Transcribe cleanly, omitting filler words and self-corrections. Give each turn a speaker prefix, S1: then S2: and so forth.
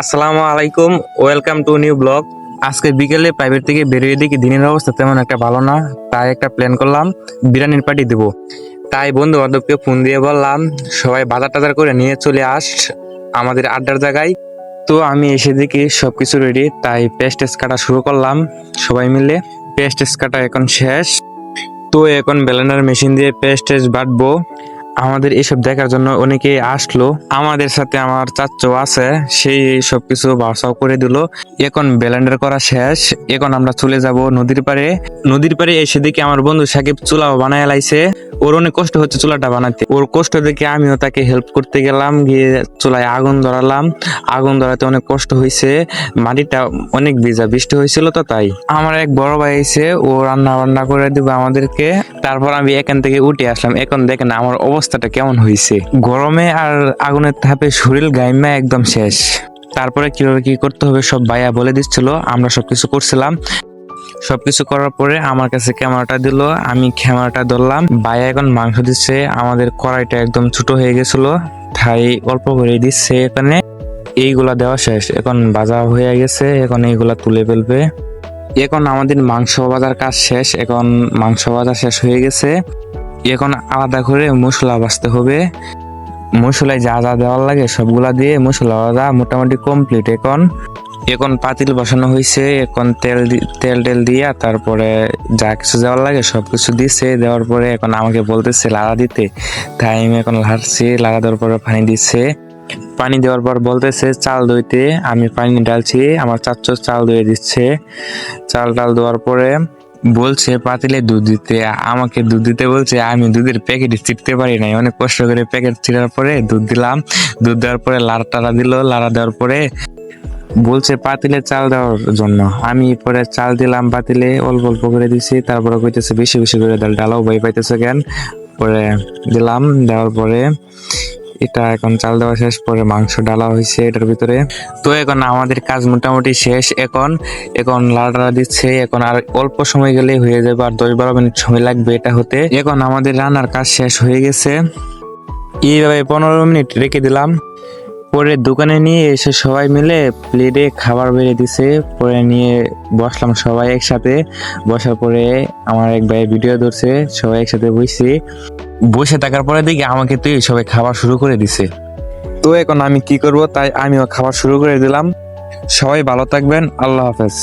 S1: আসসালামু আলাইকুম, welcome to new blog. আজকে বিকেলে প্রাইভেট থেকে বেরিয়ে দেখি দিনের অবস্থা তেমন একটা ভালো না। তাই একটা প্ল্যান করলাম বিরিয়ানির পার্টি দেব। তাই বন্ধু বান্ধবকে ফোন দিয়ে বললাম সবাই বাজার টাজার করে নিয়ে চলে আমাদের আড্ডার জায়গায়। তো আমি এসে দেখি সবকিছু রেডি, তাই পেস্ট কাটা শুরু করলাম সবাই মিলে। পেস্ট কাটা এখন শেষ, তো এখন ব্লেন্ডার মেশিন দিয়ে পেস্ট বাটবো। আমাদের এসব দেখার জন্য অনেকে আসলো, আমাদের সাথে আমার চাচু আছে, সেই সবকিছু বাসাও করে দিল। এখন ব্লেন্ডার করা শেষ, এখন আমরা চলে যাব নদীর পাড়ে। নদীর পাড়ে এসে দেখি আমার বন্ধু সাকিব চুলাও বানায় লাইছে। ওর অনেক কষ্ট হচ্ছে চুলাটা বানাতে, ওর কষ্ট দেখে আমিও তাকে হেল্প করতে গেলাম, গিয়ে চুলায় আগুন ধরালাম। আগুন ধরাতে অনেক কষ্ট হয়েছে, মাটিটা অনেক ভিজা, বৃষ্টি হয়েছিল তো তাই। আমার এক বড় ভাই এসে ও রান্না বান্না করে দিবে আমাদেরকে। তারপর আমি এখান থেকে উঠে আসলাম। এখন দেখেন আমার অবস্থাটা কেমন হয়েছে, গরমে আর আগুনের তাপে শরীর গাইমা একদম শেষ। তারপরে কিভাবে কি করতে হবে সব ভাইয়া বলে দিচ্ছিল, আমরা সবকিছু করছিলাম। সবকিছু করার পরে আমার কাছে ক্যামেরাটা দিল, আমি ক্যামেরাটা ধরলাম। ভাইয়া এখন মাংস দিচ্ছে, আমাদের কড়াইটা একদম ছোট হয়ে গেছিল তাই অল্প করে দিচ্ছে। এখানে এইগুলা দেওয়া শেষ, এখন ভাজা হয়ে গেছে, এখন এইগুলা তুলে ফেলবে। এখন আমাদের মাংস ভাজার কাজ শেষ, এখন মাংস ভাজা শেষ হয়ে গেছে। এখন আলাদা করে মশলা ভাজতে হবে। মশলায় যা যা দেওয়ার লাগে সবগুলা দিয়ে মশলা ভাজা মোটামুটি কমপ্লিট। এখন এখন পাতিল বসানো হয়েছে, এখন তেল টেল দিয়া তারপরে যা কিছু দেওয়ার লাগে সবকিছু দিচ্ছে। দেওয়ার পরে এখন আমাকে বলতেছে লাড়া দিতে, তাই আমি এখন লাড়ছি। লাড়া দেওয়ার পরে পানি দিচ্ছে, পানি দেওয়ার পর বলতেছে চাল ধুইতে, আমি পানি ডালছি। আমার চাচু চাল ধুয়ে দিচ্ছে। চাল ডাল দেওয়ার পরে বলছে পাতিলে দুধ দিতে, আমাকে দুধ দিতে বলছে। আমি দুধের প্যাকেট চিপতে পারি নাই, অনেক কষ্ট করে প্যাকেট চিরার পরে দুধ দিলাম। দুধ দেওয়ার পরে লাড়া টাড়া দিল। লাড়া দেওয়ার পরে বলছে পাতিলে চাল দেওয়ার জন্য, আমি পরে চাল দিলাম পাতিলে, অল্প অল্প করে দিছি। তারপরে কইতেছে বেশি বেশি করে ডালাও ভয় পাইতেছে কেন। পরে দিলাম, দেওয়ার পরে এটা এখন চাল দেওয়া শেষ, পরে মাংস ডালা হয়েছে এটার ভিতরে। তো এখন আমাদের কাজ মোটামুটি শেষ। এখন এখন লাড়া দিচ্ছে, এখন আর অল্প সময় গেলেই হয়ে যাবে, আর 10-12 মিনিট সময় লাগবে এটা হতে। এখন আমাদের রান্নার কাজ শেষ হয়ে গেছে। এইভাবে 15 মিনিট রেখে দিলাম। পরে দোকানে নিয়ে এসে সবাই মিলে প্লেটে খাবার বেড়ে দিছে। পরে নিয়ে বসলাম সবাই একসাথে। বসার পরে আমার এক ভাই ভিডিও ধরছে, সবাই একসাথে বসছি। বসে থাকার পরে দেখি আমাকে তুই সবাই খাবার শুরু করে দিছে। তো এখন আমি কি করব, তাই আমিও খাবার শুরু করে দিলাম। সবাই ভালো থাকবেন, আল্লাহ হাফেজ।